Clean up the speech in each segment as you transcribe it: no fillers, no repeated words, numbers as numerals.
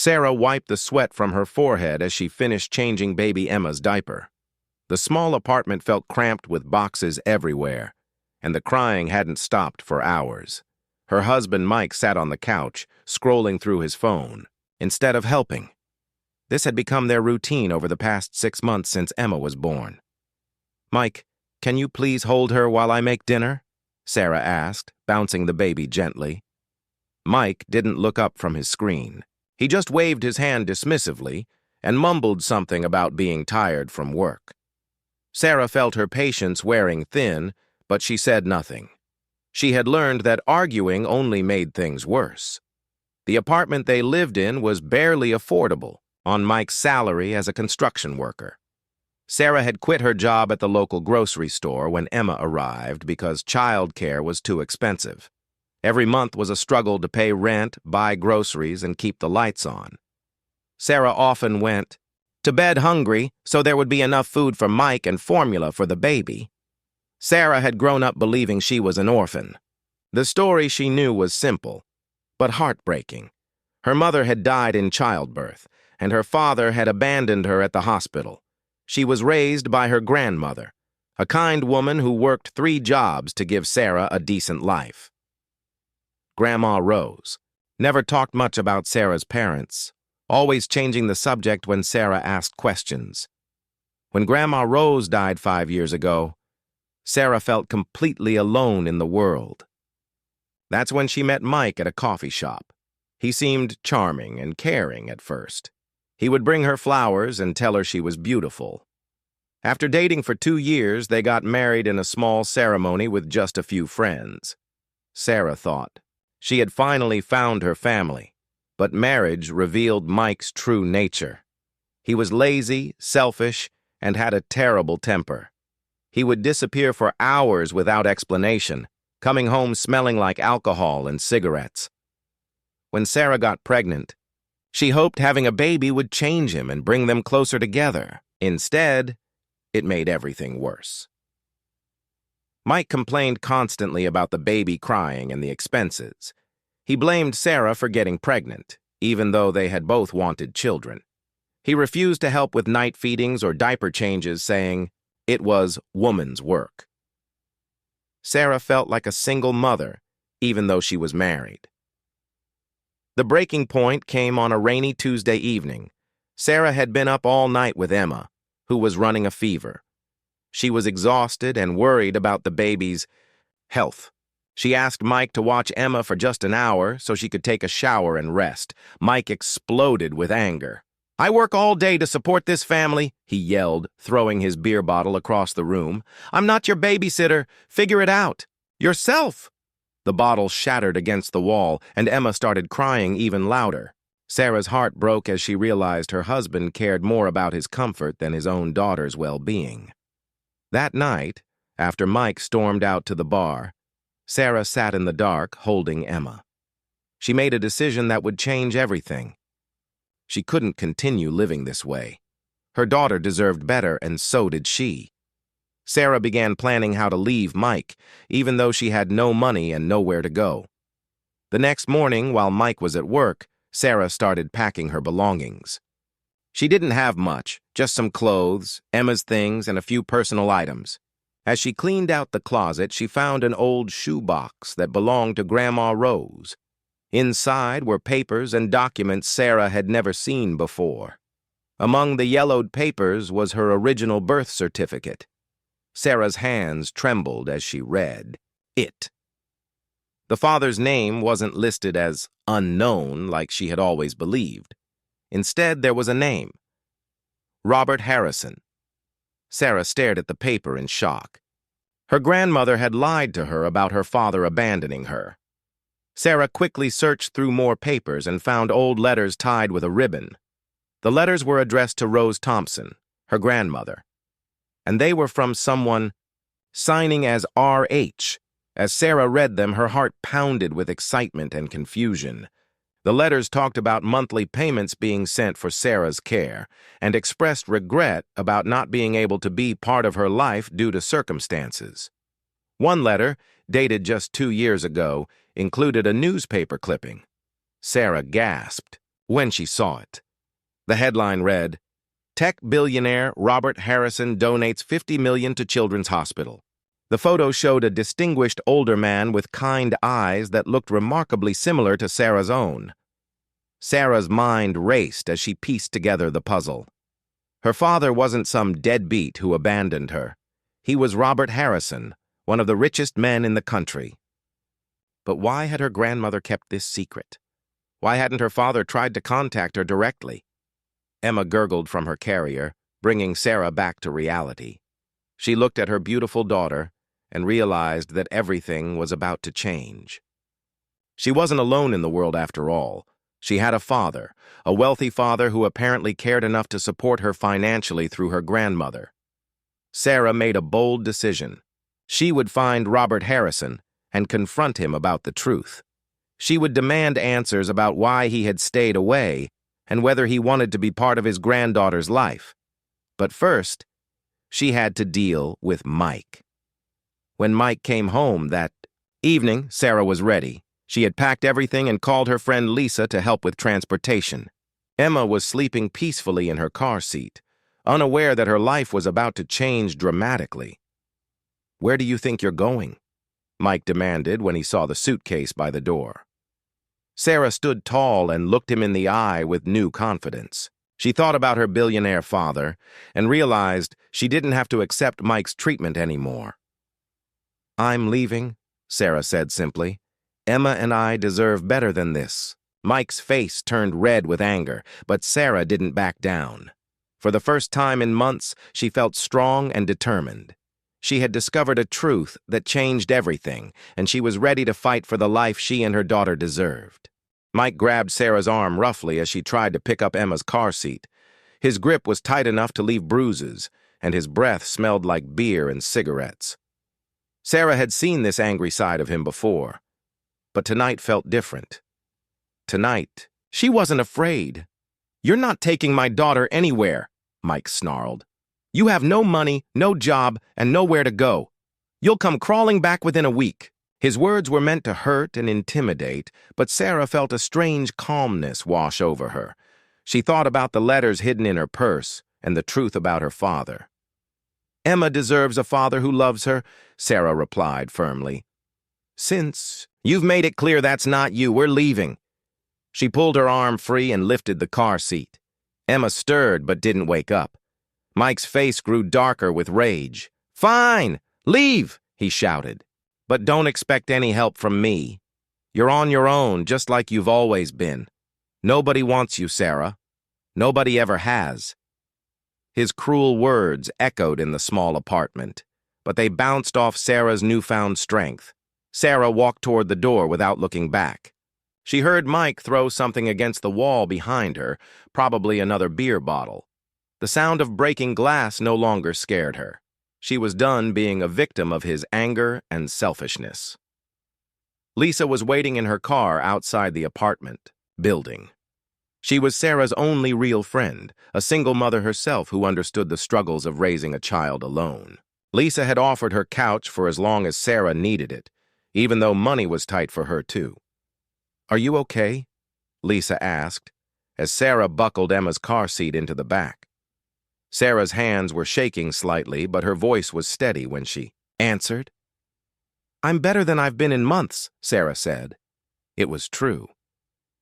Sarah wiped the sweat from her forehead as she finished changing baby Emma's diaper. The small apartment felt cramped with boxes everywhere, and the crying hadn't stopped for hours. Her husband Mike sat on the couch, scrolling through his phone, instead of helping. This had become their routine over the past 6 months since Emma was born. "Mike, can you please hold her while I make dinner?" Sarah asked, bouncing the baby gently. Mike didn't look up from his screen. He just waved his hand dismissively and mumbled something about being tired from work. Sarah felt her patience wearing thin, but she said nothing. She had learned that arguing only made things worse. The apartment they lived in was barely affordable on Mike's salary as a construction worker. Sarah had quit her job at the local grocery store when Emma arrived because childcare was too expensive. Every month was a struggle to pay rent, buy groceries, and keep the lights on. Sarah often went to bed hungry so there would be enough food for Mike and formula for the baby. Sarah had grown up believing she was an orphan. The story she knew was simple, but heartbreaking. Her mother had died in childbirth, and her father had abandoned her at the hospital. She was raised by her grandmother, a kind woman who worked 3 jobs to give Sarah a decent life. Grandma Rose never talked much about Sarah's parents, always changing the subject when Sarah asked questions. When Grandma Rose died 5 years ago, Sarah felt completely alone in the world. That's when she met Mike at a coffee shop. He seemed charming and caring at first. He would bring her flowers and tell her she was beautiful. After dating for 2 years, they got married in a small ceremony with just a few friends. Sarah thought she had finally found her family, but marriage revealed Mike's true nature. He was lazy, selfish, and had a terrible temper. He would disappear for hours without explanation, coming home smelling like alcohol and cigarettes. When Sarah got pregnant, she hoped having a baby would change him and bring them closer together. Instead, it made everything worse. Mike complained constantly about the baby crying and the expenses. He blamed Sarah for getting pregnant, even though they had both wanted children. He refused to help with night feedings or diaper changes, saying it was woman's work. Sarah felt like a single mother, even though she was married. The breaking point came on a rainy Tuesday evening. Sarah had been up all night with Emma, who was running a fever. She was exhausted and worried about the baby's health. She asked Mike to watch Emma for just an hour so she could take a shower and rest. Mike exploded with anger. "I work all day to support this family," he yelled, throwing his beer bottle across the room. "I'm not your babysitter. Figure it out. Yourself." The bottle shattered against the wall, and Emma started crying even louder. Sarah's heart broke as she realized her husband cared more about his comfort than his own daughter's well-being. That night, after Mike stormed out to the bar, Sarah sat in the dark, holding Emma. She made a decision that would change everything. She couldn't continue living this way. Her daughter deserved better, and so did she. Sarah began planning how to leave Mike, even though she had no money and nowhere to go. The next morning, while Mike was at work, Sarah started packing her belongings. She didn't have much, just some clothes, Emma's things, and a few personal items. As she cleaned out the closet, she found an old shoebox that belonged to Grandma Rose. Inside were papers and documents Sarah had never seen before. Among the yellowed papers was her original birth certificate. Sarah's hands trembled as she read it. The father's name wasn't listed as unknown like she had always believed. Instead, there was a name: Robert Harrison. Sarah stared at the paper in shock. Her grandmother had lied to her about her father abandoning her. Sarah quickly searched through more papers and found old letters tied with a ribbon. The letters were addressed to Rose Thompson, her grandmother, and they were from someone signing as R.H. As Sarah read them, her heart pounded with excitement and confusion. The letters talked about monthly payments being sent for Sarah's care and expressed regret about not being able to be part of her life due to circumstances. One letter, dated just 2 years ago, included a newspaper clipping. Sarah gasped. when she saw it. The headline read, "Tech billionaire Robert Harrison donates $50 million to Children's Hospital." The photo showed a distinguished older man with kind eyes that looked remarkably similar to Sarah's own. Sarah's mind raced as she pieced together the puzzle. Her father wasn't some deadbeat who abandoned her. He was Robert Harrison, one of the richest men in the country. But why had her grandmother kept this secret? Why hadn't her father tried to contact her directly? Emma gurgled from her carrier, bringing Sarah back to reality. She looked at her beautiful daughter and realized that everything was about to change. She wasn't alone in the world after all. She had a wealthy father who apparently cared enough to support her financially through her grandmother. Sarah made a bold decision. She would find Robert Harrison and confront him about the truth. She would demand answers about why he had stayed away and whether he wanted to be part of his granddaughter's life. But first, she had to deal with Mike. When Mike came home that evening, Sarah was ready. She had packed everything and called her friend Lisa to help with transportation. Emma was sleeping peacefully in her car seat, unaware that her life was about to change dramatically. "Where do you think you're going?" Mike demanded when he saw the suitcase by the door. Sarah stood tall and looked him in the eye with new confidence. She thought about her billionaire father and realized she didn't have to accept Mike's treatment anymore. "I'm leaving," Sarah said simply. "Emma and I deserve better than this." Mike's face turned red with anger, but Sarah didn't back down. For the first time in months, she felt strong and determined. She had discovered a truth that changed everything, and she was ready to fight for the life she and her daughter deserved. Mike grabbed Sarah's arm roughly as she tried to pick up Emma's car seat. His grip was tight enough to leave bruises, and his breath smelled like beer and cigarettes. Sarah had seen this angry side of him before, but tonight felt different. Tonight, she wasn't afraid. "You're not taking my daughter anywhere," Mike snarled. "You have no money, no job, and nowhere to go. You'll come crawling back within a week." His words were meant to hurt and intimidate, but Sarah felt a strange calmness wash over her. She thought about the letters hidden in her purse and the truth about her father. "Emma deserves a father who loves her," Sarah replied firmly. "Since you've made it clear that's not you, we're leaving." She pulled her arm free and lifted the car seat. Emma stirred but didn't wake up. Mike's face grew darker with rage. "Fine, leave," he shouted. "But don't expect any help from me. You're on your own, just like you've always been. Nobody wants you, Sarah. Nobody ever has." His cruel words echoed in the small apartment, but they bounced off Sarah's newfound strength. Sarah walked toward the door without looking back. She heard Mike throw something against the wall behind her, probably another beer bottle. The sound of breaking glass no longer scared her. She was done being a victim of his anger and selfishness. Lisa was waiting in her car outside the apartment building. She was Sarah's only real friend, a single mother herself who understood the struggles of raising a child alone. Lisa had offered her couch for as long as Sarah needed it, even though money was tight for her too. "Are you okay?" Lisa asked, as Sarah buckled Emma's car seat into the back. Sarah's hands were shaking slightly, but her voice was steady when she answered. "I'm better than I've been in months," Sarah said. It was true.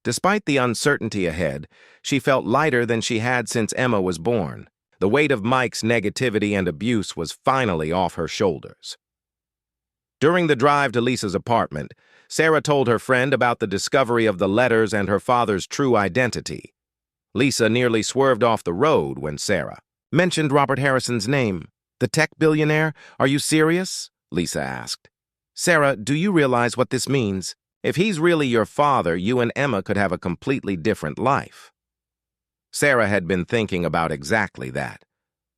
Despite the uncertainty ahead, she felt lighter than she had since Emma was born. The weight of Mike's negativity and abuse was finally off her shoulders. During the drive to Lisa's apartment, Sarah told her friend about the discovery of the letters and her father's true identity. Lisa nearly swerved off the road when Sarah mentioned Robert Harrison's name. "The tech billionaire? Are you serious?" Lisa asked. "Sarah, do you realize what this means? If he's really your father, you and Emma could have a completely different life." Sarah had been thinking about exactly that.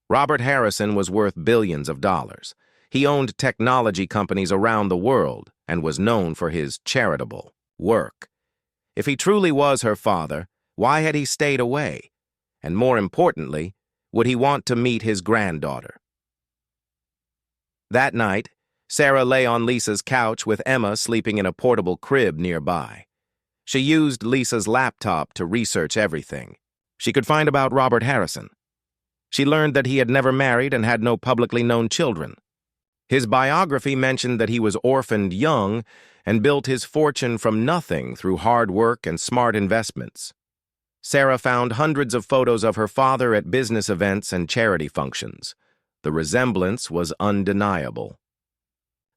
Robert Harrison was worth billions of dollars. He owned technology companies around the world and was known for his charitable work. If he truly was her father, why had he stayed away? And more importantly, would he want to meet his granddaughter? That night, Sarah lay on Lisa's couch with Emma sleeping in a portable crib nearby. She used Lisa's laptop to research everything. She could find about Robert Harrison. She learned that he had never married and had no publicly known children. His biography mentioned that he was orphaned young and built his fortune from nothing through hard work and smart investments. Sarah found hundreds of photos of her father at business events and charity functions. The resemblance was undeniable.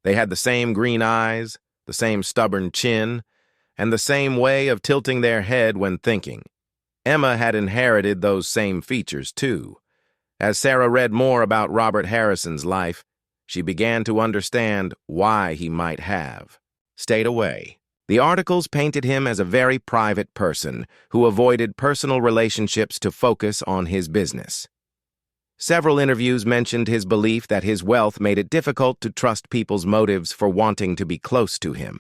They had the same green eyes, the same stubborn chin, and the same way of tilting their head when thinking. Emma had inherited those same features, too. As Sarah read more about Robert Harrison's life, she began to understand why he might have stayed away. The articles painted him as a very private person who avoided personal relationships to focus on his business. Several interviews mentioned his belief that his wealth made it difficult to trust people's motives for wanting to be close to him.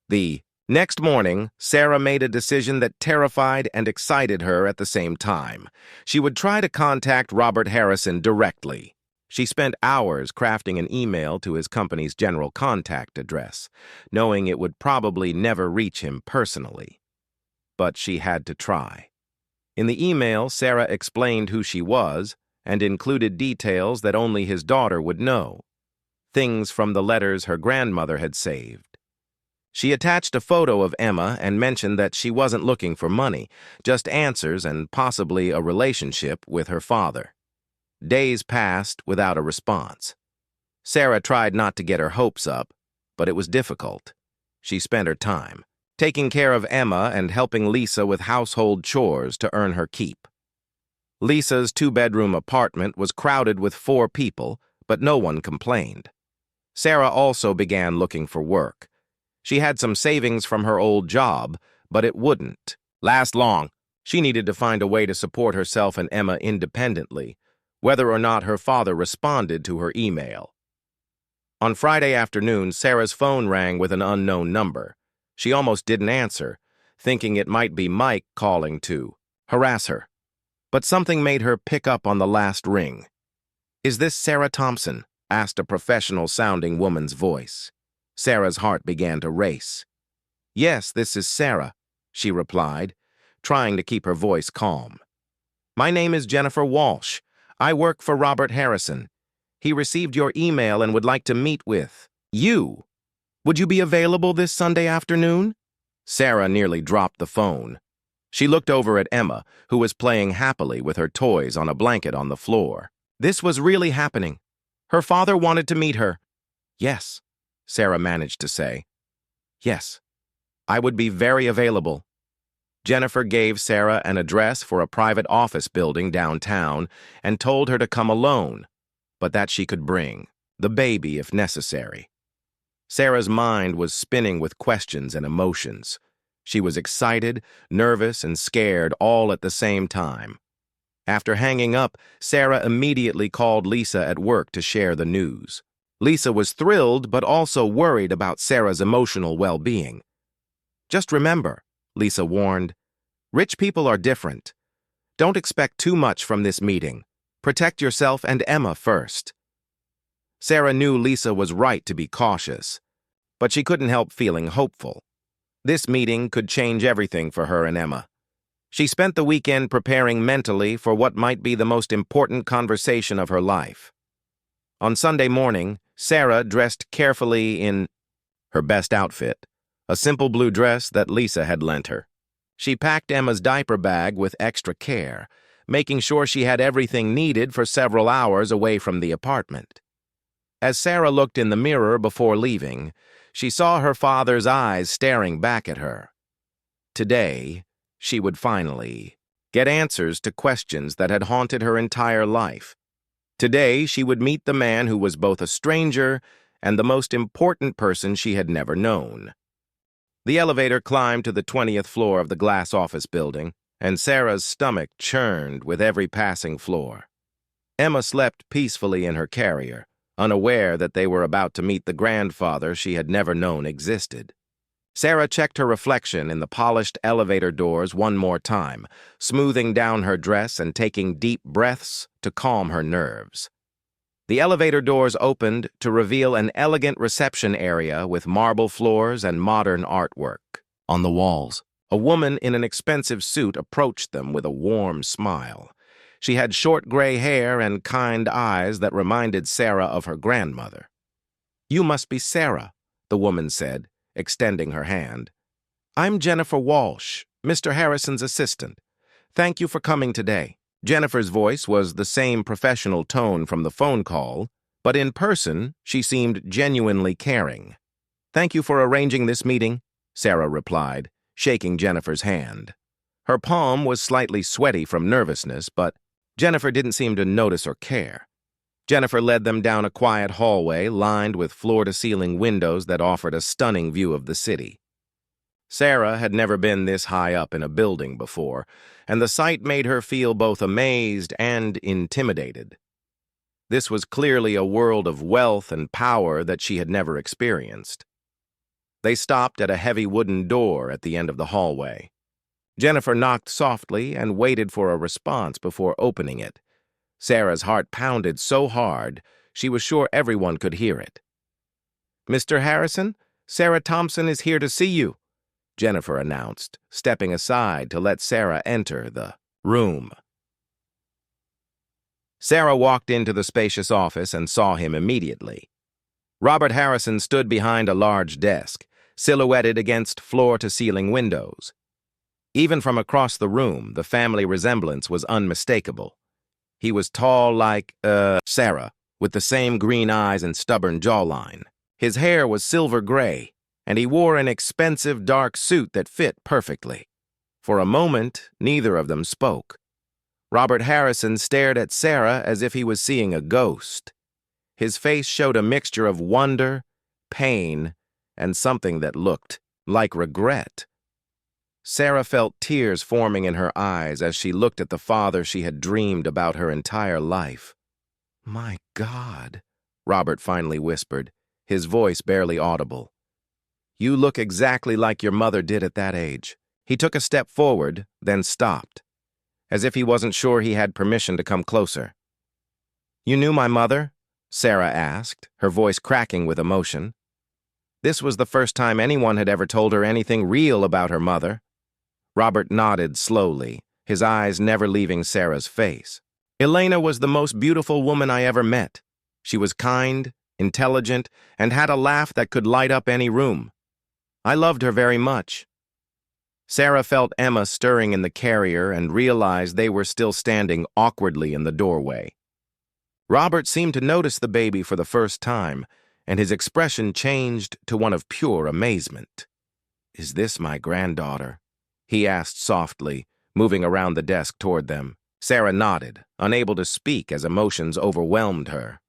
The next morning, Sarah made a decision that terrified and excited her at the same time. She would try to contact Robert Harrison directly. She spent hours crafting an email to his company's general contact address, knowing it would probably never reach him personally. But she had to try. In the email, Sarah explained who she was and included details that only his daughter would know, things from the letters her grandmother had saved. She attached a photo of Emma and mentioned that she wasn't looking for money, just answers and possibly a relationship with her father. Days passed without a response. Sarah tried not to get her hopes up, but it was difficult. She spent her time taking care of Emma and helping Lisa with household chores to earn her keep. Lisa's two-bedroom apartment was crowded with 4 people, but no one complained. Sarah also began looking for work. She had some savings from her old job, but it wouldn't last long. She needed to find a way to support herself and Emma independently, whether or not her father responded to her email. On Friday afternoon, Sarah's phone rang with an unknown number. She almost didn't answer, thinking it might be Mike calling to harass her. But something made her pick up on the last ring. "Is this Sarah Thompson?" asked a professional-sounding woman's voice. Sarah's heart began to race. "Yes, this is Sarah," she replied, trying to keep her voice calm. "My name is Jennifer Walsh. I work for Robert Harrison. He received your email and would like to meet with you. Would you be available this Sunday afternoon?" Sarah nearly dropped the phone. She looked over at Emma, who was playing happily with her toys on a blanket on the floor. This was really happening. Her father wanted to meet her. "Yes," Sarah managed to say. "Yes, I would be very available." Jennifer gave Sarah an address for a private office building downtown and told her to come alone, but that she could bring the baby if necessary. Sarah's mind was spinning with questions and emotions. She was excited, nervous, and scared all at the same time. After hanging up, Sarah immediately called Lisa at work to share the news. Lisa was thrilled but also worried about Sarah's emotional well-being. "Just remember," Lisa warned, "rich people are different. Don't expect too much from this meeting. Protect yourself and Emma first." Sarah knew Lisa was right to be cautious, but she couldn't help feeling hopeful. This meeting could change everything for her and Emma. She spent the weekend preparing mentally for what might be the most important conversation of her life. On Sunday morning, Sarah dressed carefully in her best outfit, a simple blue dress that Lisa had lent her. She packed Emma's diaper bag with extra care, making sure she had everything needed for several hours away from the apartment. As Sarah looked in the mirror before leaving, she saw her father's eyes staring back at her. Today, she would finally get answers to questions that had haunted her entire life. Today, she would meet the man who was both a stranger and the most important person she had never known. The elevator climbed to the 20th floor of the glass office building, and Sarah's stomach churned with every passing floor. Emma slept peacefully in her carrier, unaware that they were about to meet the grandfather she had never known existed. Sarah checked her reflection in the polished elevator doors one more time, smoothing down her dress and taking deep breaths to calm her nerves. The elevator doors opened to reveal an elegant reception area with marble floors and modern artwork. on the walls. A woman in an expensive suit approached them with a warm smile. She had short gray hair and kind eyes that reminded Sarah of her grandmother. "You must be Sarah," the woman said, extending her hand. "I'm Jennifer Walsh, Mr. Harrison's assistant. Thank you for coming today." Jennifer's voice was the same professional tone from the phone call, but in person, she seemed genuinely caring. "Thank you for arranging this meeting," Sarah replied, shaking Jennifer's hand. Her palm was slightly sweaty from nervousness, but Jennifer didn't seem to notice or care. Jennifer led them down a quiet hallway lined with floor-to-ceiling windows that offered a stunning view of the city. Sarah had never been this high up in a building before, and the sight made her feel both amazed and intimidated. This was clearly a world of wealth and power that she had never experienced. They stopped at a heavy wooden door at the end of the hallway. Jennifer knocked softly and waited for a response before opening it. Sarah's heart pounded so hard, she was sure everyone could hear it. "Mr. Harrison, Sarah Thompson is here to see you," Jennifer announced, stepping aside to let Sarah enter the room. Sarah walked into the spacious office and saw him immediately. Robert Harrison stood behind a large desk, silhouetted against floor-to-ceiling windows. Even from across the room, the family resemblance was unmistakable. He was tall like, Sarah, with the same green eyes and stubborn jawline. His hair was silver gray, and he wore an expensive dark suit that fit perfectly. For a moment, neither of them spoke. Robert Harrison stared at Sarah as if he was seeing a ghost. His face showed a mixture of wonder, pain, and something that looked like regret. Sarah felt tears forming in her eyes as she looked at the father she had dreamed about her entire life. "My God," Robert finally whispered, his voice barely audible. "You look exactly like your mother did at that age." He took a step forward, then stopped, as if he wasn't sure he had permission to come closer. "You knew my mother?" Sarah asked, her voice cracking with emotion. This was the first time anyone had ever told her anything real about her mother. Robert nodded slowly, his eyes never leaving Sarah's face. "Elena was the most beautiful woman I ever met. She was kind, intelligent, and had a laugh that could light up any room. I loved her very much." Sarah felt Emma stirring in the carrier and realized they were still standing awkwardly in the doorway. Robert seemed to notice the baby for the first time, and his expression changed to one of pure amazement. "Is this my granddaughter?" he asked softly, moving around the desk toward them. Sarah nodded, unable to speak as emotions overwhelmed her.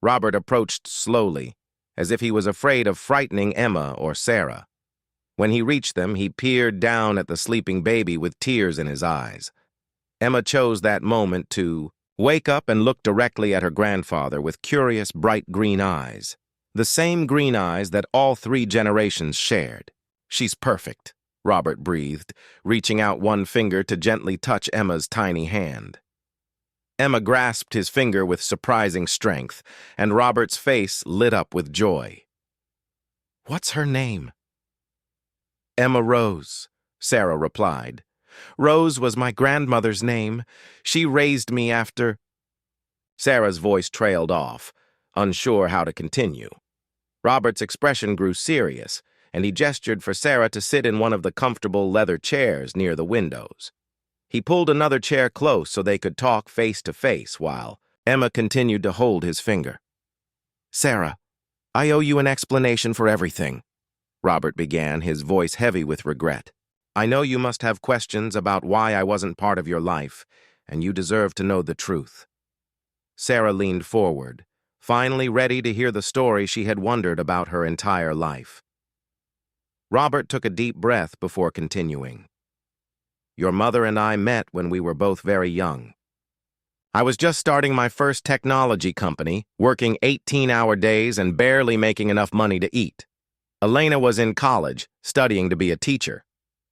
Robert approached slowly, as if he was afraid of frightening Emma or Sarah. When he reached them, he peered down at the sleeping baby with tears in his eyes. Emma chose that moment to wake up and look directly at her grandfather with curious, bright green eyes. The same green eyes that all 3 generations shared. "She's perfect," Robert breathed, reaching out one finger to gently touch Emma's tiny hand. Emma grasped his finger with surprising strength, and Robert's face lit up with joy. "What's her name?" "Emma Rose," Sarah replied. "Rose was my grandmother's name. She raised me after—" Sarah's voice trailed off, unsure how to continue. Robert's expression grew serious, and he gestured for Sarah to sit in one of the comfortable leather chairs near the windows. He pulled another chair close so they could talk face to face while Emma continued to hold his finger. "Sarah, I owe you an explanation for everything," Robert began, his voice heavy with regret. "I know you must have questions about why I wasn't part of your life, and you deserve to know the truth." Sarah leaned forward, finally ready to hear the story she had wondered about her entire life. Robert took a deep breath before continuing. "Your mother and I met when we were both very young. I was just starting my first technology company, working 18-hour days and barely making enough money to eat. Elena was in college, studying to be a teacher.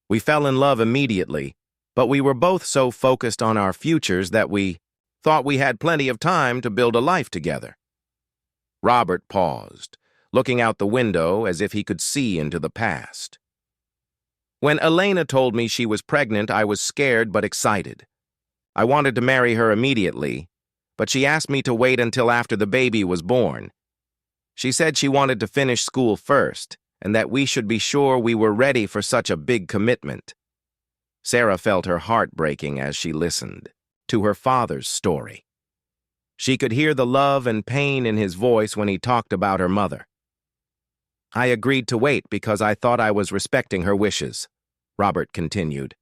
We fell in love immediately, but we were both so focused on our futures that we thought we had plenty of time to build a life together." Robert paused, looking out the window as if he could see into the past. When Elena told me she was pregnant, I was scared but excited. I wanted to marry her immediately, but she asked me to wait until after the baby was born. She said she wanted to finish school first, and that we should be sure we were ready for such a big commitment. Sarah felt her heart breaking as she listened to her father's story. She could hear the love and pain in his voice when he talked about her mother. I agreed to wait because I thought I was respecting her wishes, Robert continued.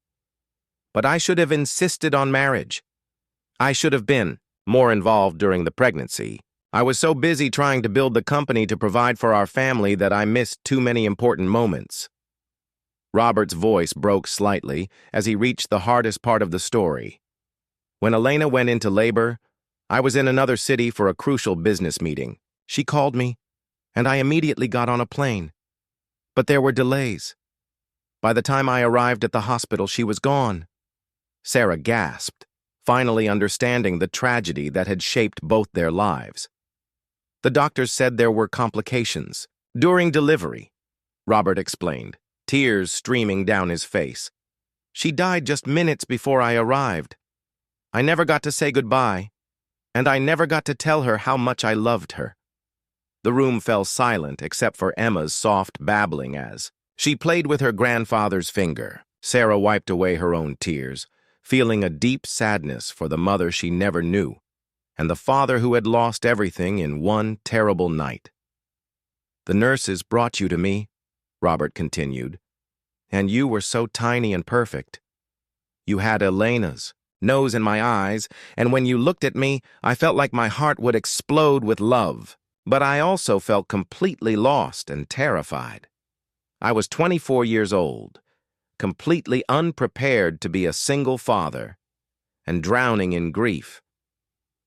But I should have insisted on marriage. I should have been more involved during the pregnancy. I was so busy trying to build the company to provide for our family that I missed too many important moments. Robert's voice broke slightly as he reached the hardest part of the story. When Elena went into labor, I was in another city for a crucial business meeting. She called me, and I immediately got on a plane. But there were delays. By the time I arrived at the hospital, she was gone. Sarah gasped, finally understanding the tragedy that had shaped both their lives. The doctors said there were complications during delivery, Robert explained, tears streaming down his face. She died just minutes before I arrived. I never got to say goodbye, and I never got to tell her how much I loved her. The room fell silent except for Emma's soft babbling as she played with her grandfather's finger. Sarah wiped away her own tears, feeling a deep sadness for the mother she never knew and the father who had lost everything in one terrible night. The nurses brought you to me, Robert continued, and you were so tiny and perfect. You had Elena's nose in my eyes, and when you looked at me, I felt like my heart would explode with love. But I also felt completely lost and terrified. I was 24 years old, completely unprepared to be a single father, and drowning in grief.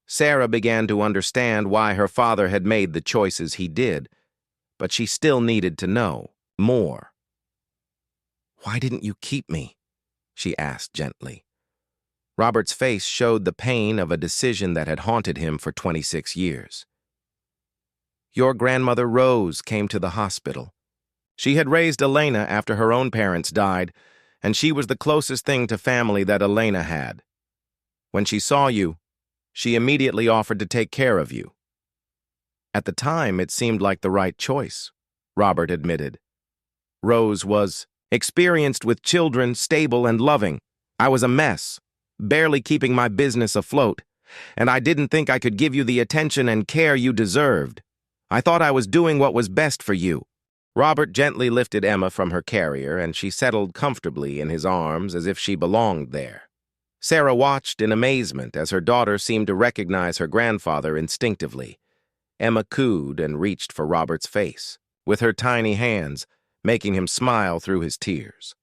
Sarah began to understand why her father had made the choices he did, but she still needed to know more. "Why didn't you keep me?" she asked gently. Robert's face showed the pain of a decision that had haunted him for 26 years. Your grandmother Rose came to the hospital. She had raised Elena after her own parents died, and she was the closest thing to family that Elena had. When she saw you, she immediately offered to take care of you. At the time, it seemed like the right choice, Robert admitted. Rose was experienced with children, stable and loving. I was a mess, barely keeping my business afloat, and I didn't think I could give you the attention and care you deserved. I thought I was doing what was best for you. Robert gently lifted Emma from her carrier, and she settled comfortably in his arms as if she belonged there. Sarah watched in amazement as her daughter seemed to recognize her grandfather instinctively. Emma cooed and reached for Robert's face, with her tiny hands, making him smile through his tears.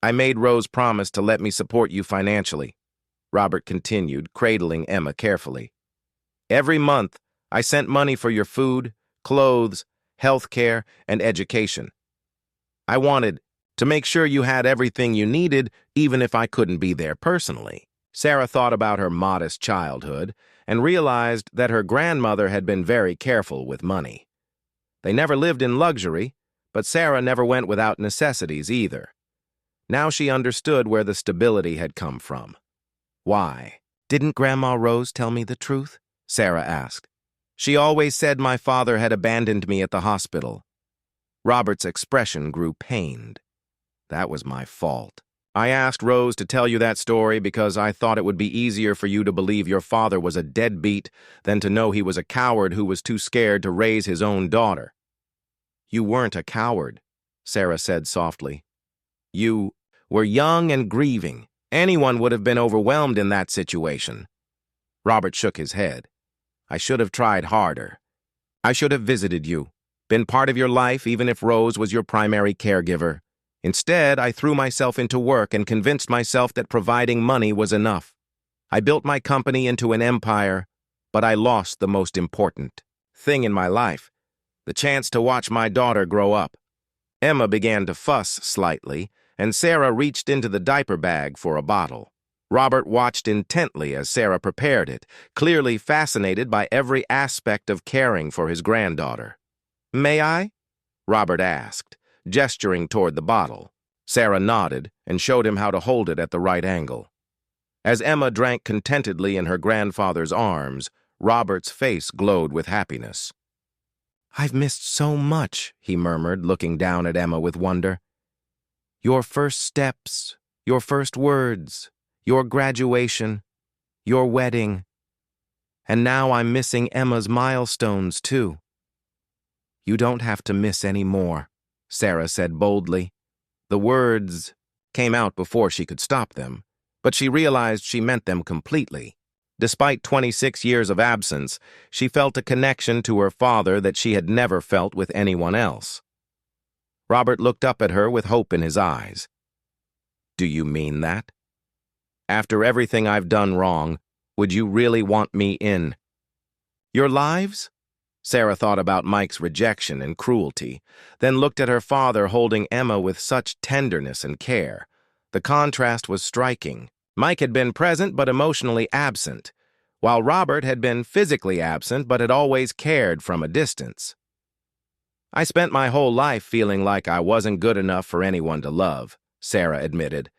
I made Rose promise to let me support you financially, Robert continued, cradling Emma carefully. Every month, I sent money for your food, clothes, health care, and education. I wanted to make sure you had everything you needed, even if I couldn't be there personally. Sarah thought about her modest childhood and realized that her grandmother had been very careful with money. They never lived in luxury, but Sarah never went without necessities either. Now she understood where the stability had come from. Why? Didn't Grandma Rose tell me the truth? Sarah asked. She always said my father had abandoned me at the hospital. Robert's expression grew pained. That was my fault. I asked Rose to tell you that story because I thought it would be easier for you to believe your father was a deadbeat than to know he was a coward who was too scared to raise his own daughter. You weren't a coward, Sarah said softly. You were young and grieving. Anyone would have been overwhelmed in that situation. Robert shook his head. I should have tried harder. I should have visited you, been part of your life even if Rose was your primary caregiver. Instead, I threw myself into work and convinced myself that providing money was enough. I built my company into an empire, but I lost the most important thing in my life, the chance to watch my daughter grow up. Emma began to fuss slightly, and Sarah reached into the diaper bag for a bottle. Robert watched intently as Sarah prepared it, clearly fascinated by every aspect of caring for his granddaughter. May I? Robert asked, gesturing toward the bottle. Sarah nodded and showed him how to hold it at the right angle. As Emma drank contentedly in her grandfather's arms, Robert's face glowed with happiness. "I've missed so much," he murmured, looking down at Emma with wonder. "Your first steps, your first words, your graduation, your wedding. And now I'm missing Emma's milestones, too." "You don't have to miss any more," Sarah said boldly. The words came out before she could stop them, but she realized she meant them completely. Despite 26 years of absence, she felt a connection to her father that she had never felt with anyone else. Robert looked up at her with hope in his eyes. "Do you mean that? After everything I've done wrong, would you really want me in your lives?" Sarah thought about Mike's rejection and cruelty, then looked at her father holding Emma with such tenderness and care. The contrast was striking. Mike had been present but emotionally absent, while Robert had been physically absent but had always cared from a distance. "I spent my whole life feeling like I wasn't good enough for anyone to love," Sarah admitted.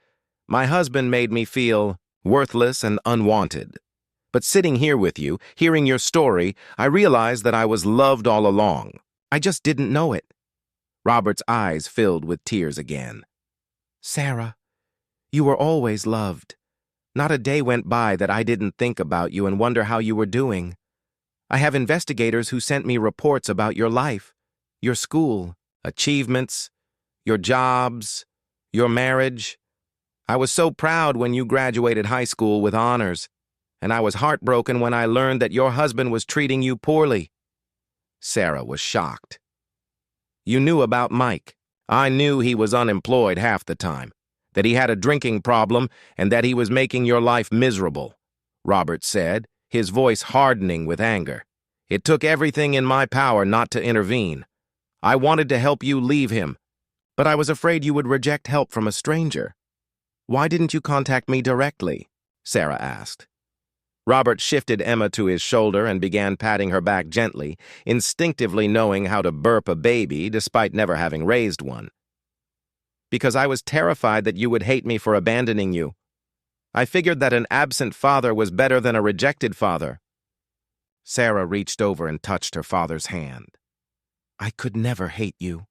"My husband made me feel worthless and unwanted. But sitting here with you, hearing your story, I realized that I was loved all along. I just didn't know it." Robert's eyes filled with tears again. "Sarah, you were always loved. Not a day went by that I didn't think about you and wonder how you were doing. I have investigators who sent me reports about your life, your school, achievements, your jobs, your marriage. I was so proud when you graduated high school with honors, and I was heartbroken when I learned that your husband was treating you poorly." Sarah was shocked. "You knew about Mike. I knew he was unemployed half the time, that he had a drinking problem, and that he was making your life miserable," Robert said, his voice hardening with anger. "It took everything in my power not to intervene. I wanted to help you leave him, but I was afraid you would reject help from a stranger." "Why didn't you contact me directly?" Sarah asked. Robert shifted Emma to his shoulder and began patting her back gently, instinctively knowing how to burp a baby despite never having raised one. "Because I was terrified that you would hate me for abandoning you. I figured that an absent father was better than a rejected father." Sarah reached over and touched her father's hand. "I could never hate you.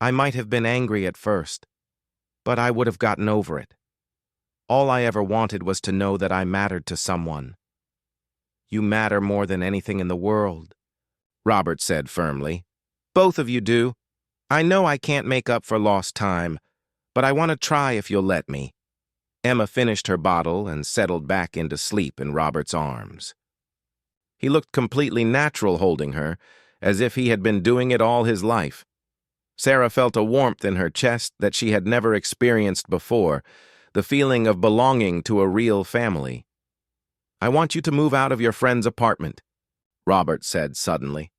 I might have been angry at first, but I would have gotten over it. All I ever wanted was to know that I mattered to someone." "You matter more than anything in the world," Robert said firmly. "Both of you do. I know I can't make up for lost time, but I want to try if you'll let me." Emma finished her bottle and settled back into sleep in Robert's arms. He looked completely natural holding her, as if he had been doing it all his life. Sarah felt a warmth in her chest that she had never experienced before, the feeling of belonging to a real family. "I want you to move out of your friend's apartment," Robert said suddenly.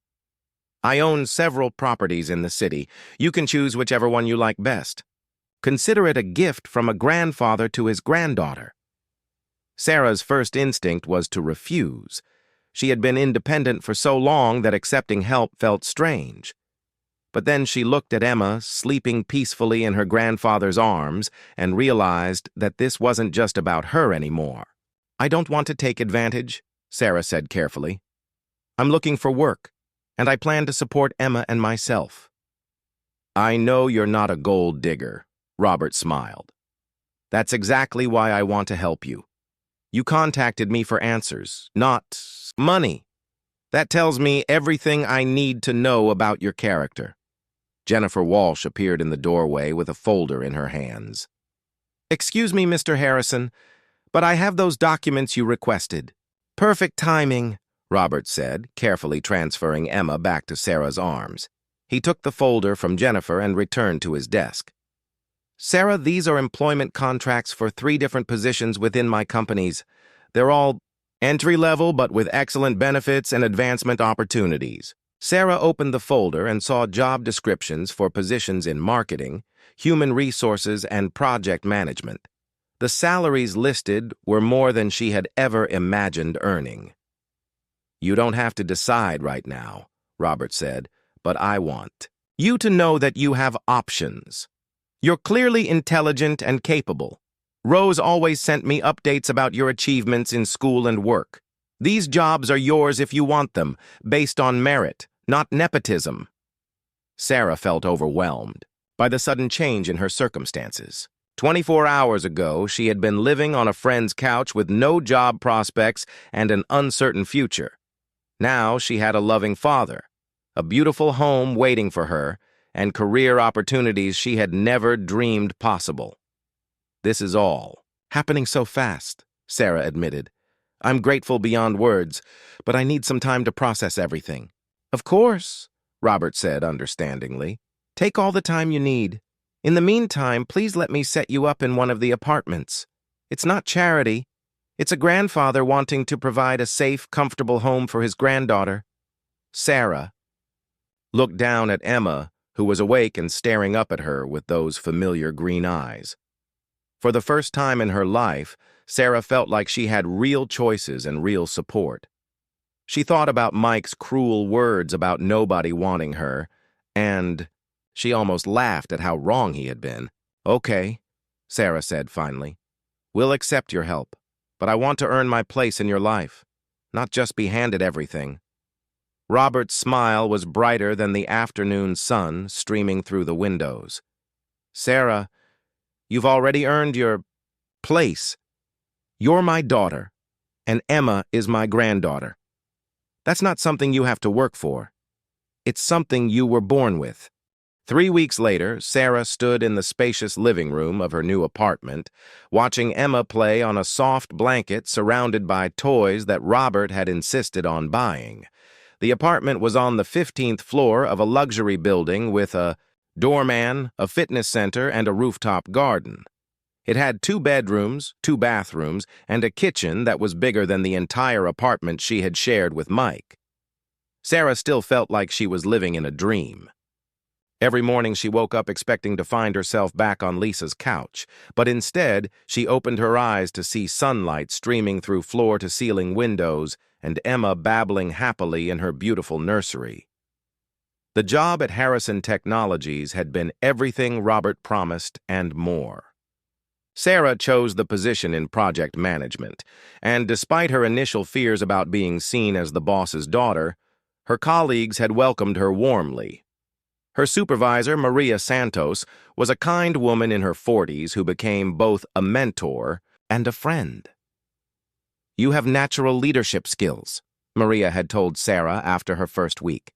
"I own several properties in the city. You can choose whichever one you like best. Consider it a gift from a grandfather to his granddaughter." Sarah's first instinct was to refuse. She had been independent for so long that accepting help felt strange. But then she looked at Emma, sleeping peacefully in her grandfather's arms, and realized that this wasn't just about her anymore. "I don't want to take advantage," Sarah said carefully. "I'm looking for work, and I plan to support Emma and myself." "I know you're not a gold digger," Robert smiled. "That's exactly why I want to help you. You contacted me for answers, not money. That tells me everything I need to know about your character." Jennifer Walsh appeared in the doorway with a folder in her hands. "Excuse me, Mr. Harrison, but I have those documents you requested." "Perfect timing," Robert said, carefully transferring Emma back to Sarah's arms. He took the folder from Jennifer and returned to his desk. "Sarah, these are employment contracts for 3 different positions within my companies. They're all entry-level, but with excellent benefits and advancement opportunities." Sarah opened the folder and saw job descriptions for positions in marketing, human resources, and project management. The salaries listed were more than she had ever imagined earning. "You don't have to decide right now," Robert said, "but I want you to know that you have options. You're clearly intelligent and capable. Rose always sent me updates about your achievements in school and work. These jobs are yours if you want them, based on merit, not nepotism. Sarah felt overwhelmed by the sudden change in her circumstances. 24 hours ago, she had been living on a friend's couch with no job prospects and an uncertain future. Now she had a loving father, a beautiful home waiting for her, and career opportunities she had never dreamed possible. This is all happening so fast, Sarah admitted. I'm grateful beyond words, but I need some time to process everything. Of course, Robert said understandingly. Take all the time you need. In the meantime, please let me set you up in one of the apartments. It's not charity. It's a grandfather wanting to provide a safe, comfortable home for his granddaughter. Sarah looked down at Emma, who was awake and staring up at her with those familiar green eyes. For the first time in her life, Sarah felt like she had real choices and real support. She thought about Mike's cruel words about nobody wanting her, and she almost laughed at how wrong he had been. Okay, Sarah said finally. We'll accept your help, but I want to earn my place in your life, not just be handed everything. Robert's smile was brighter than the afternoon sun streaming through the windows. Sarah, you've already earned your place. You're my daughter, and Emma is my granddaughter. That's not something you have to work for. It's something you were born with. 3 weeks later, Sarah stood in the spacious living room of her new apartment, watching Emma play on a soft blanket surrounded by toys that Robert had insisted on buying. The apartment was on the 15th floor of a luxury building with a doorman, a fitness center, and a rooftop garden. It had 2 bedrooms, 2 bathrooms, and a kitchen that was bigger than the entire apartment she had shared with Mike. Sarah still felt like she was living in a dream. Every morning she woke up expecting to find herself back on Lisa's couch, but instead she opened her eyes to see sunlight streaming through floor-to-ceiling windows and Emma babbling happily in her beautiful nursery. The job at Harrison Technologies had been everything Robert promised and more. Sarah chose the position in project management, and despite her initial fears about being seen as the boss's daughter, her colleagues had welcomed her warmly. Her supervisor, Maria Santos, was a kind woman in her 40s who became both a mentor and a friend. You have natural leadership skills, Maria had told Sarah after her first week.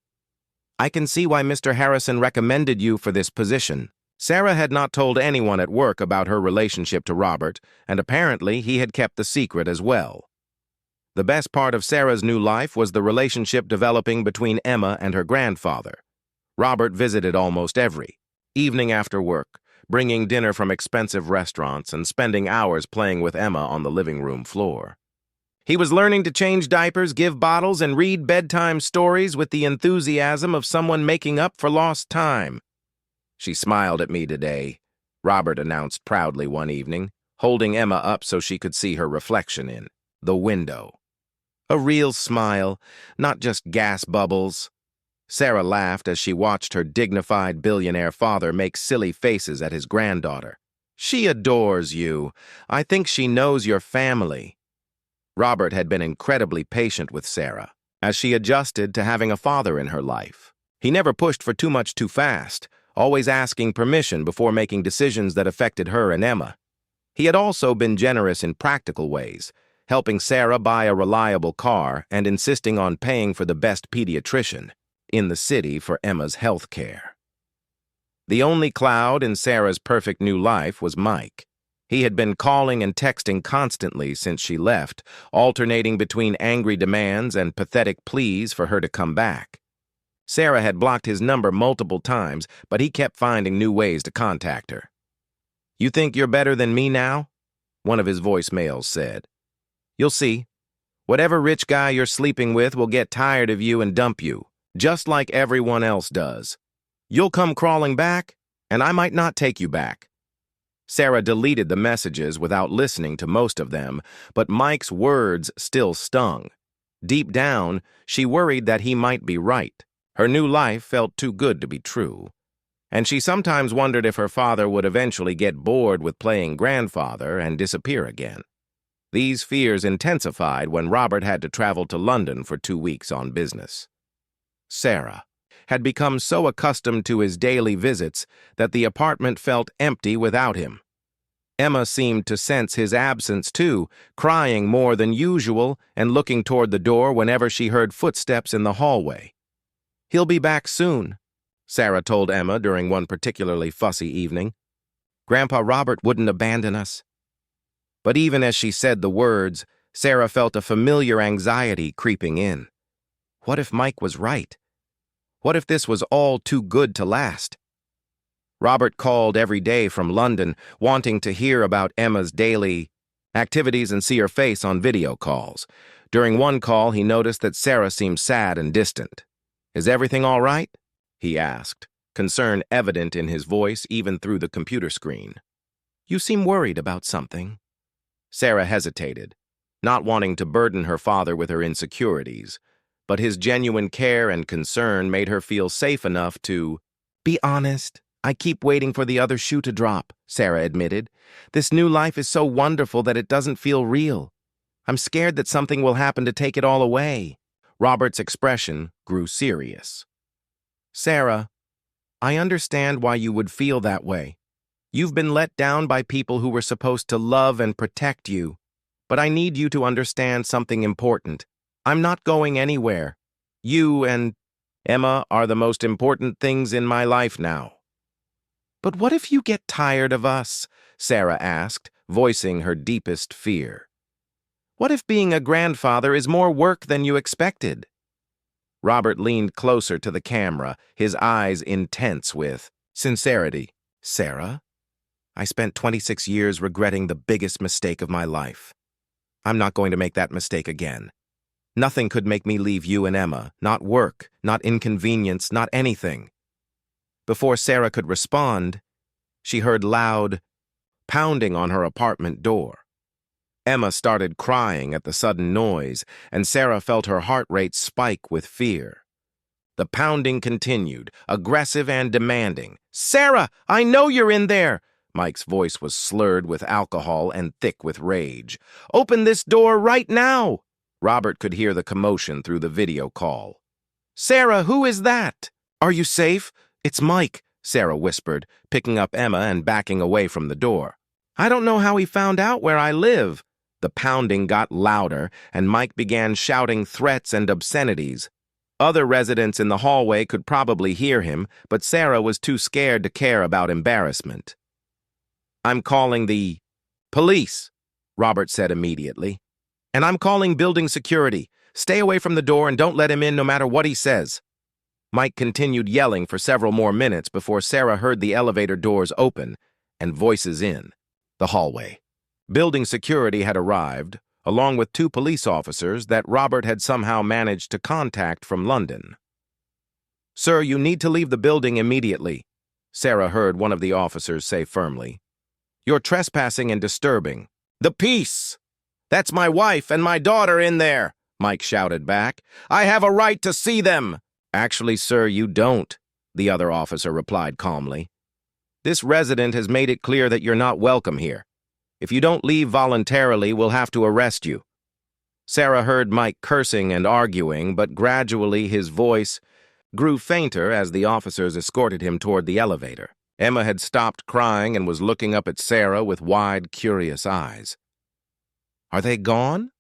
I can see why Mr. Harrison recommended you for this position. Sarah had not told anyone at work about her relationship to Robert, and apparently he had kept the secret as well. The best part of Sarah's new life was the relationship developing between Emma and her grandfather. Robert visited almost every evening after work, bringing dinner from expensive restaurants and spending hours playing with Emma on the living room floor. He was learning to change diapers, give bottles, and read bedtime stories with the enthusiasm of someone making up for lost time. She smiled at me today, Robert announced proudly one evening, holding Emma up so she could see her reflection in the window. A real smile, not just gas bubbles. Sarah laughed as she watched her dignified billionaire father make silly faces at his granddaughter. She adores you. I think she knows your family. Robert had been incredibly patient with Sarah as she adjusted to having a father in her life. He never pushed for too much too fast, always asking permission before making decisions that affected her and Emma. He had also been generous in practical ways, helping Sarah buy a reliable car and insisting on paying for the best pediatrician in the city for Emma's health care. The only cloud in Sarah's perfect new life was Mike. He had been calling and texting constantly since she left, alternating between angry demands and pathetic pleas for her to come back. Sarah had blocked his number multiple times, but he kept finding new ways to contact her. You think you're better than me now? One of his voicemails said. You'll see. Whatever rich guy you're sleeping with will get tired of you and dump you, just like everyone else does. You'll come crawling back, and I might not take you back. Sarah deleted the messages without listening to most of them, but Mike's words still stung. Deep down, she worried that he might be right. Her new life felt too good to be true. and she sometimes wondered if her father would eventually get bored with playing grandfather and disappear again. These fears intensified when Robert had to travel to London for 2 weeks on business. Sarah had become so accustomed to his daily visits that the apartment felt empty without him. Emma seemed to sense his absence too, crying more than usual and looking toward the door whenever she heard footsteps in the hallway. "He'll be back soon," Sarah told Emma during one particularly fussy evening. "Grandpa Robert wouldn't abandon us." But even as she said the words, Sarah felt a familiar anxiety creeping in. What if Mike was right? What if this was all too good to last? Robert called every day from London, wanting to hear about Emma's daily activities and see her face on video calls. During one call, he noticed that Sarah seemed sad and distant. "Is everything all right?" he asked, concern evident in his voice even through the computer screen. "You seem worried about something." Sarah hesitated, not wanting to burden her father with her insecurities, but his genuine care and concern made her feel safe enough to be honest. "I keep waiting for the other shoe to drop," Sarah admitted. "This new life is so wonderful that it doesn't feel real. I'm scared that something will happen to take it all away." Robert's expression grew serious. "Sarah, I understand why you would feel that way. You've been let down by people who were supposed to love and protect you. But I need you to understand something important. I'm not going anywhere. You and Emma are the most important things in my life now." "But what if you get tired of us?" Sarah asked, voicing her deepest fear. "What if being a grandfather is more work than you expected?" Robert leaned closer to the camera, his eyes intense with sincerity. "Sarah, I spent 26 years regretting the biggest mistake of my life. I'm not going to make that mistake again. Nothing could make me leave you and Emma, not work, not inconvenience, not anything." Before Sarah could respond, she heard loud pounding on her apartment door. Emma started crying at the sudden noise, and Sarah felt her heart rate spike with fear. The pounding continued, aggressive and demanding. "Sarah, I know you're in there!" Mike's voice was slurred with alcohol and thick with rage. "Open this door right now!" Robert could hear the commotion through the video call. "Sarah, who is that?" "Are you safe?" "It's Mike," Sarah whispered, picking up Emma and backing away from the door. "I don't know how he found out where I live." The pounding got louder, and Mike began shouting threats and obscenities. Other residents in the hallway could probably hear him, but Sarah was too scared to care about embarrassment. "I'm calling the police," Robert said immediately. "And I'm calling building security. Stay away from the door and don't let him in no matter what he says." Mike continued yelling for several more minutes before Sarah heard the elevator doors open and voices in the hallway. Building security had arrived, along with 2 police officers that Robert had somehow managed to contact from London. "Sir, you need to leave the building immediately," Sarah heard one of the officers say firmly. "You're trespassing and disturbing." "The peace! That's my wife and my daughter in there," Mike shouted back. "I have a right to see them." "Actually, sir, you don't," the other officer replied calmly. "This resident has made it clear that you're not welcome here. If you don't leave voluntarily, we'll have to arrest you." Sarah heard Mike cursing and arguing, but gradually his voice grew fainter as the officers escorted him toward the elevator. Emma had stopped crying and was looking up at Sarah with wide, curious eyes. "Are they gone?"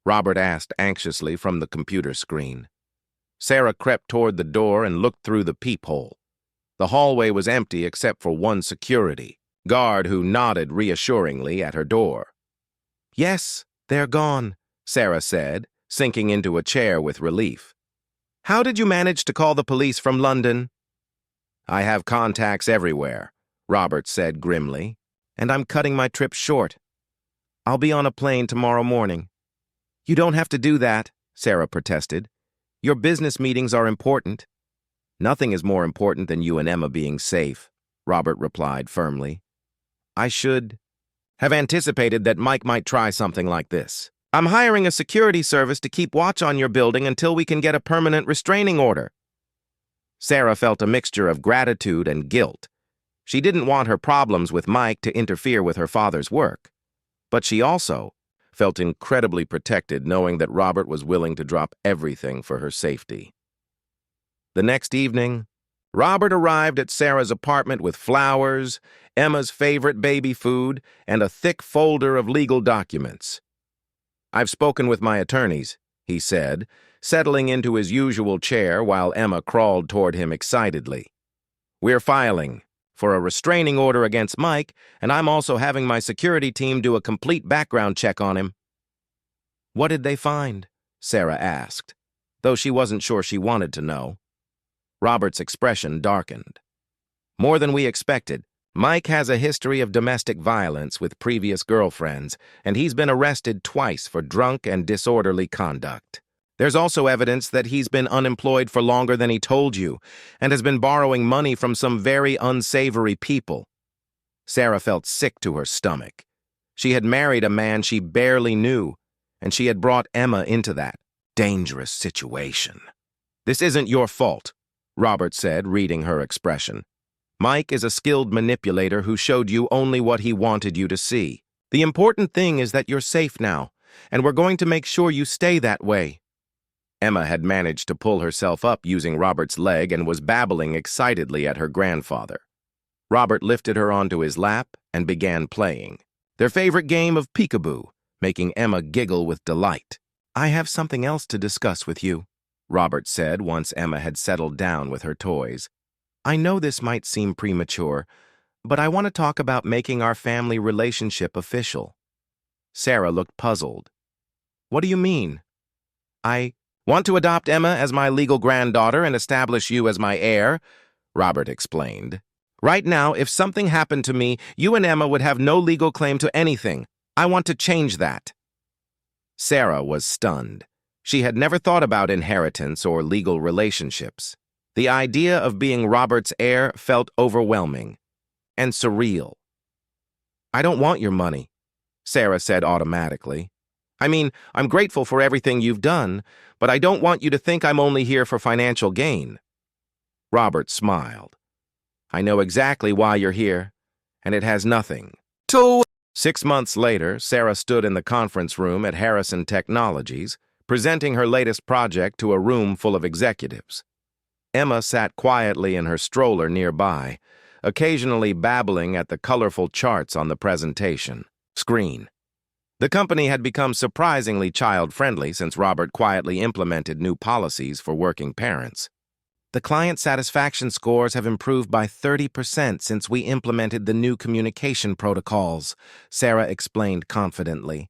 Robert asked anxiously from the computer screen. Sarah crept toward the door and looked through the peephole. The hallway was empty except for one security guard who nodded reassuringly at her door. "Yes, they're gone," Sarah said, sinking into a chair with relief. "How did you manage to call the police from London?" "I have contacts everywhere," Robert said grimly, "and I'm cutting my trip short. I'll be on a plane tomorrow morning." "You don't have to do that," Sarah protested. "Your business meetings are important." "Nothing is more important than you and Emma being safe," Robert replied firmly. "I should have anticipated that Mike might try something like this. I'm hiring a security service to keep watch on your building until we can get a permanent restraining order." Sarah felt a mixture of gratitude and guilt. She didn't want her problems with Mike to interfere with her father's work, but she also felt incredibly protected knowing that Robert was willing to drop everything for her safety. The next evening, Robert arrived at Sarah's apartment with flowers, Emma's favorite baby food, and a thick folder of legal documents. "I've spoken with my attorneys," he said, settling into his usual chair while Emma crawled toward him excitedly. "We're filing for a restraining order against Mike, and I'm also having my security team do a complete background check on him." "What did they find?" Sarah asked, though she wasn't sure she wanted to know. Robert's expression darkened. "More than we expected. Mike has a history of domestic violence with previous girlfriends, and he's been arrested twice for drunk and disorderly conduct. There's also evidence that he's been unemployed for longer than he told you, and has been borrowing money from some very unsavory people." Sarah felt sick to her stomach. She had married a man she barely knew, and she had brought Emma into that dangerous situation. "This isn't your fault," Robert said, reading her expression. "Mike is a skilled manipulator who showed you only what he wanted you to see. The important thing is that you're safe now, and we're going to make sure you stay that way." Emma had managed to pull herself up using Robert's leg and was babbling excitedly at her grandfather. Robert lifted her onto his lap and began playing their favorite game of peekaboo, making Emma giggle with delight. "I have something else to discuss with you," Robert said once Emma had settled down with her toys. "I know this might seem premature, but I want to talk about making our family relationship official." Sarah looked puzzled. "What do you mean?" "I want to adopt Emma as my legal granddaughter and establish you as my heir," Robert explained. "Right now, if something happened to me, you and Emma would have no legal claim to anything. I want to change that." Sarah was stunned. She had never thought about inheritance or legal relationships. The idea of being Robert's heir felt overwhelming and surreal. "I don't want your money," Sarah said automatically. "I mean, I'm grateful for everything you've done, but I don't want you to think I'm only here for financial gain." Robert smiled. "I know exactly why you're here, and it has nothing to..." 6 months later, Sarah stood in the conference room at Harrison Technologies, presenting her latest project to a room full of executives. Emma sat quietly in her stroller nearby, occasionally babbling at the colorful charts on the presentation screen. The company had become surprisingly child-friendly since Robert quietly implemented new policies for working parents. "The client satisfaction scores have improved by 30% since we implemented the new communication protocols," Sarah explained confidently.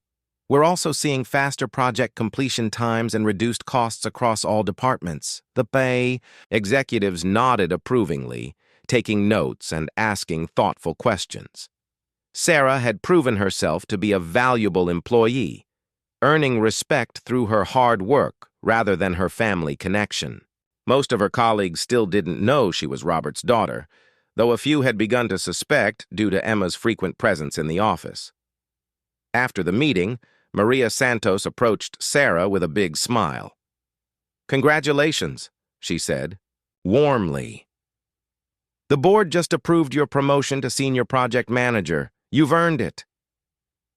"We're also seeing faster project completion times and reduced costs across all departments." The Bay executives nodded approvingly, taking notes and asking thoughtful questions. Sarah had proven herself to be a valuable employee, earning respect through her hard work rather than her family connection. Most of her colleagues still didn't know she was Robert's daughter, though a few had begun to suspect due to Emma's frequent presence in the office. After the meeting, Maria Santos approached Sarah with a big smile. "Congratulations," she said, warmly. "The board just approved your promotion to senior project manager. You've earned it."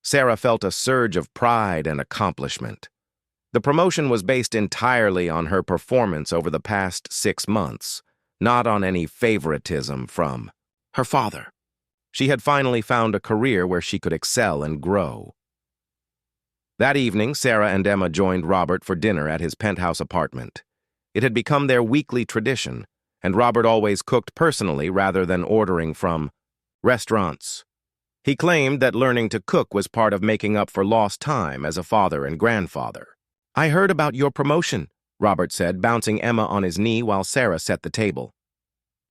Sarah felt a surge of pride and accomplishment. The promotion was based entirely on her performance over the past 6 months, not on any favoritism from her father. She had finally found a career where she could excel and grow. That evening, Sarah and Emma joined Robert for dinner at his penthouse apartment. It had become their weekly tradition, and Robert always cooked personally rather than ordering from restaurants. He claimed that learning to cook was part of making up for lost time as a father and grandfather. "I heard about your promotion," Robert said, bouncing Emma on his knee while Sarah set the table.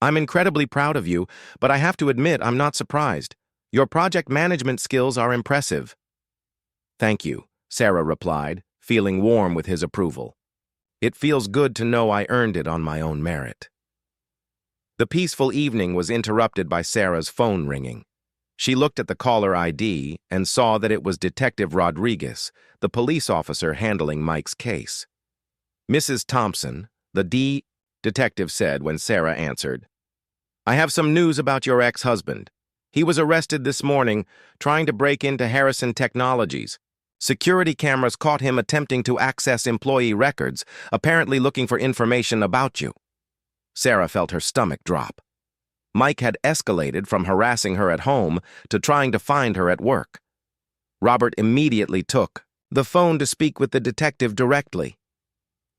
"I'm incredibly proud of you, but I have to admit I'm not surprised. Your project management skills are impressive." "Thank you," Sarah replied, feeling warm with his approval. "It feels good to know I earned it on my own merit." The peaceful evening was interrupted by Sarah's phone ringing. She looked at the caller ID and saw that it was Detective Rodriguez, the police officer handling Mike's case. "Mrs. Thompson, the Detective said when Sarah answered. "I have some news about your ex-husband. He was arrested this morning trying to break into Harrison Technologies. Security cameras caught him attempting to access employee records, apparently looking for information about you." Sarah felt her stomach drop. Mike had escalated from harassing her at home to trying to find her at work. Robert immediately took the phone to speak with the detective directly.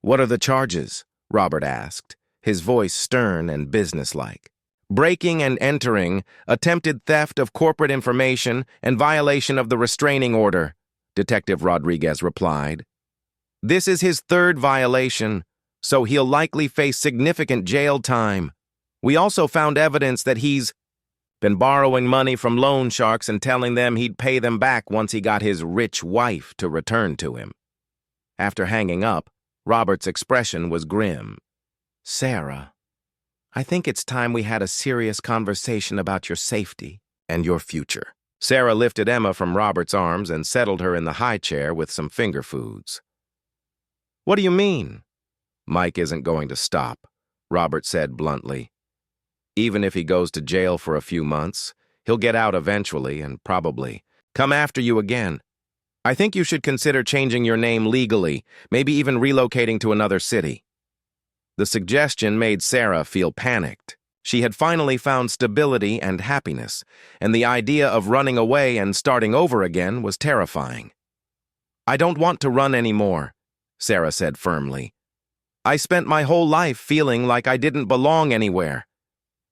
"What are the charges?" Robert asked, his voice stern and businesslike. "Breaking and entering, attempted theft of corporate information, and violation of the restraining order," Detective Rodriguez replied. "This is his third violation, so he'll likely face significant jail time. We also found evidence that he's been borrowing money from loan sharks and telling them he'd pay them back once he got his rich wife to return to him." After hanging up, Robert's expression was grim. "Sarah, I think it's time we had a serious conversation about your safety and your future." Sarah lifted Emma from Robert's arms and settled her in the high chair with some finger foods. "What do you mean?" "Mike isn't going to stop," Robert said bluntly. "Even if he goes to jail for a few months, he'll get out eventually and probably come after you again. I think you should consider changing your name legally, maybe even relocating to another city." The suggestion made Sarah feel panicked. She had finally found stability and happiness, and the idea of running away and starting over again was terrifying. "I don't want to run anymore," Sarah said firmly. "I spent my whole life feeling like I didn't belong anywhere.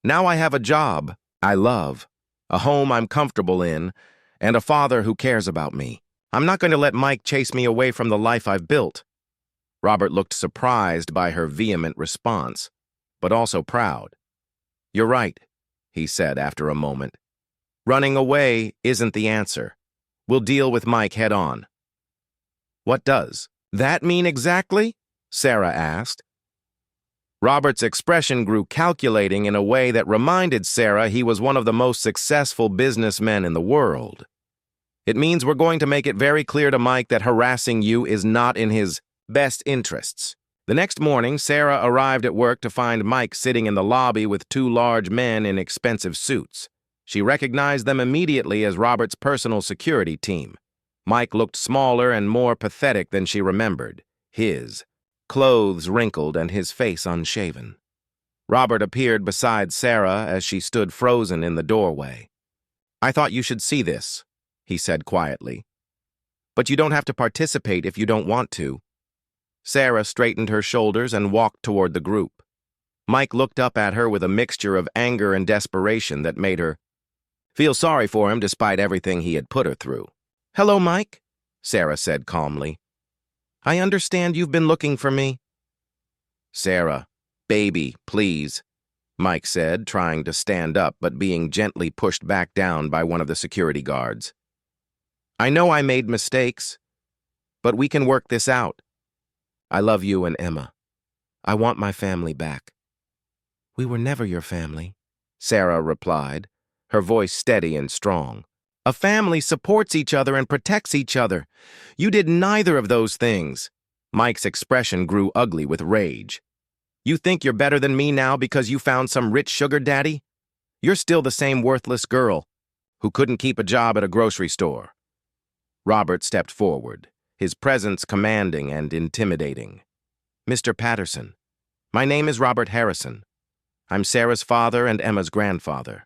Now I have a job I love, a home I'm comfortable in, and a father who cares about me. I'm not going to let Mike chase me away from the life I've built." Robert looked surprised by her vehement response, but also proud. "You're right," he said after a moment. "Running away isn't the answer. We'll deal with Mike head on." "What does that mean exactly?" Sarah asked. Robert's expression grew calculating in a way that reminded Sarah he was one of the most successful businessmen in the world. "It means we're going to make it very clear to Mike that harassing you is not in his best interests." The next morning, Sarah arrived at work to find Mike sitting in the lobby with two large men in expensive suits. She recognized them immediately as Robert's personal security team. Mike looked smaller and more pathetic than she remembered, his clothes wrinkled and his face unshaven. Robert appeared beside Sarah as she stood frozen in the doorway. "I thought you should see this," he said quietly. "But you don't have to participate if you don't want to." Sarah straightened her shoulders and walked toward the group. Mike looked up at her with a mixture of anger and desperation that made her feel sorry for him despite everything he had put her through. "Hello, Mike," Sarah said calmly. "I understand you've been looking for me." "Sarah, baby, please," Mike said, trying to stand up but being gently pushed back down by one of the security guards. "I know I made mistakes, but we can work this out. I love you and Emma. I want my family back." "We were never your family," Sarah replied, her voice steady and strong. "A family supports each other and protects each other. You did neither of those things." Mike's expression grew ugly with rage. "You think you're better than me now because you found some rich sugar daddy? You're still the same worthless girl who couldn't keep a job at a grocery store." Robert stepped forward, his presence commanding and intimidating. "Mr. Patterson, my name is Robert Harrison. I'm Sarah's father and Emma's grandfather."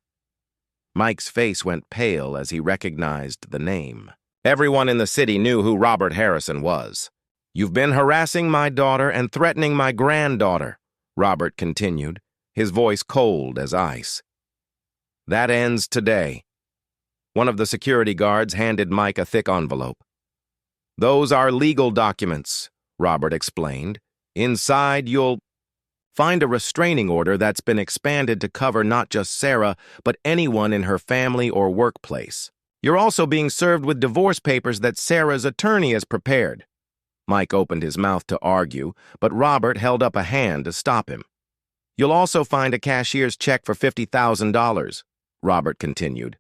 Mike's face went pale as he recognized the name. Everyone in the city knew who Robert Harrison was. "You've been harassing my daughter and threatening my granddaughter," Robert continued, his voice cold as ice. "That ends today." One of the security guards handed Mike a thick envelope. "Those are legal documents," Robert explained. "Inside, you'll find a restraining order that's been expanded to cover not just Sarah, but anyone in her family or workplace. You're also being served with divorce papers that Sarah's attorney has prepared." Mike opened his mouth to argue, but Robert held up a hand to stop him. "You'll also find a cashier's check for $50,000, Robert continued.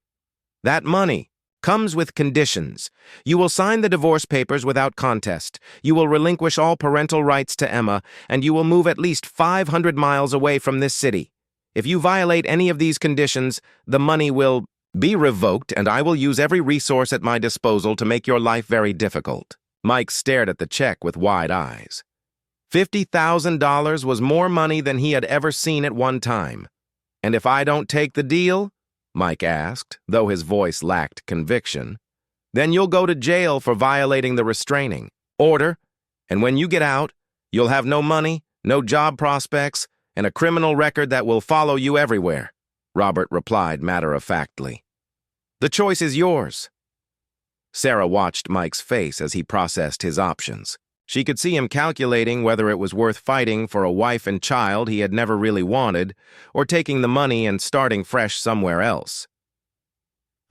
"That money Comes with conditions. You will sign the divorce papers without contest. You will relinquish all parental rights to Emma, and you will move at least 500 miles away from this city. If you violate any of these conditions, the money will be revoked, and I will use every resource at my disposal to make your life very difficult." Mike stared at the check with wide eyes. $50,000 was more money than he had ever seen at one time. "And if I don't take the deal?" Mike asked, though his voice lacked conviction. "Then you'll go to jail for violating the restraining order, and when you get out, you'll have no money, no job prospects, and a criminal record that will follow you everywhere," Robert replied matter-of-factly. "The choice is yours." Sarah watched Mike's face as he processed his options. She could see him calculating whether it was worth fighting for a wife and child he had never really wanted, or taking the money and starting fresh somewhere else.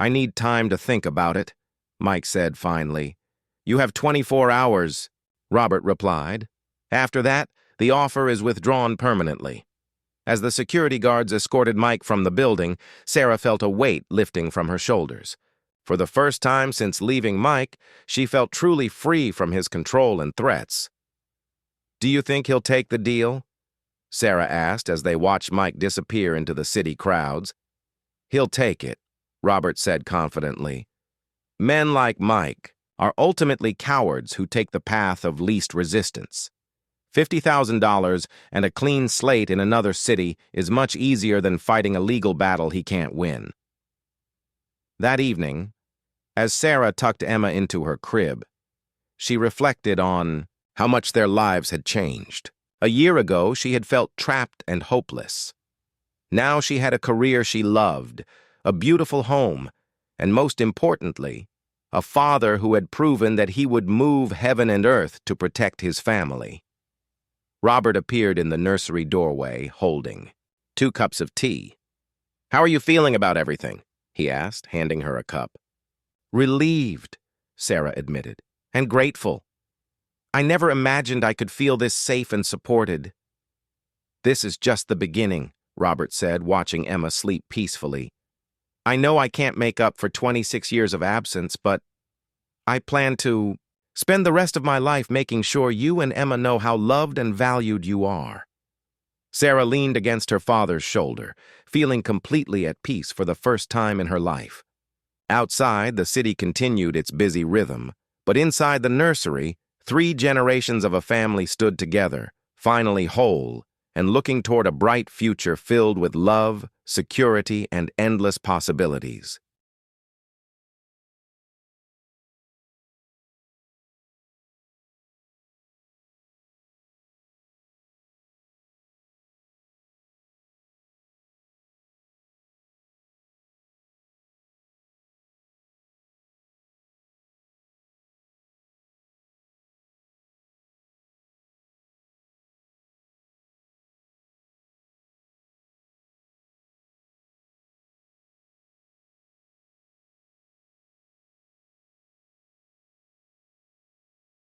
"I need time to think about it," Mike said finally. "You have 24 hours," Robert replied. "After that, the offer is withdrawn permanently." As the security guards escorted Mike from the building, Sarah felt a weight lifting from her shoulders. For the first time since leaving Mike, she felt truly free from his control and threats. "Do you think he'll take the deal?" Sarah asked as they watched Mike disappear into the city crowds. "He'll take it," Robert said confidently. "Men like Mike are ultimately cowards who take the path of least resistance. $50,000 and a clean slate in another city is much easier than fighting a legal battle he can't win." That evening, as Sarah tucked Emma into her crib, she reflected on how much their lives had changed. A year ago, she had felt trapped and hopeless. Now she had a career she loved, a beautiful home, and most importantly, a father who had proven that he would move heaven and earth to protect his family. Robert appeared in the nursery doorway, holding 2 cups of tea. "How are you feeling about everything?" he asked, handing her a cup. "Relieved," Sarah admitted, "and grateful. I never imagined I could feel this safe and supported." "This is just the beginning," Robert said, watching Emma sleep peacefully. "I know I can't make up for 26 years of absence, but I plan to spend the rest of my life making sure you and Emma know how loved and valued you are." Sarah leaned against her father's shoulder, feeling completely at peace for the first time in her life. Outside, the city continued its busy rhythm, but inside the nursery, 3 generations of a family stood together, finally whole, and looking toward a bright future filled with love, security, and endless possibilities.